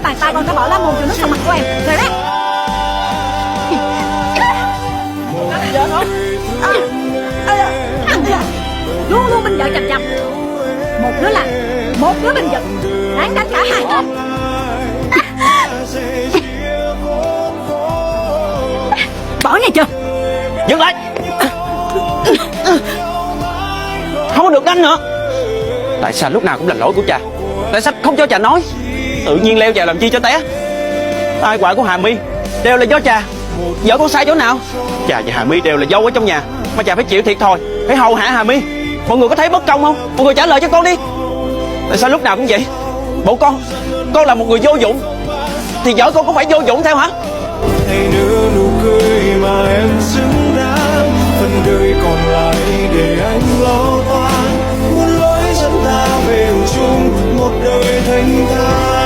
bàn tay con đã bỏ lá môn cho nước vào mặt của em rồi đấy. Luôn luôn bên vợ chằm chằm. Một đứa là một đứa bên giật, đáng đánh cả hai con. Bỏ nghe chưa? Dừng lại. Không có được đánh nữa. Tại sao lúc nào cũng là lỗi của cha? Tại sao không cho cha nói? Tự nhiên leo vào làm chi cho té? Tai họa của Hà My đều là do cha. Vợ con sai chỗ nào? Cha và Hà My đều là dâu ở trong nhà, mà cha phải chịu thiệt thòi, phải hầu hạ Hà My. Mọi người có thấy bất công không? Mọi người trả lời cho con đi. Tại sao lúc nào cũng vậy? Bộ con là một người vô dụng, thì vợ con cũng phải vô dụng theo hả? Hãy nở nụ cười mà em xứng đáng, phần đời còn lại để anh lo toan, muốn lối dẫn ta về chung một đời thanh thản.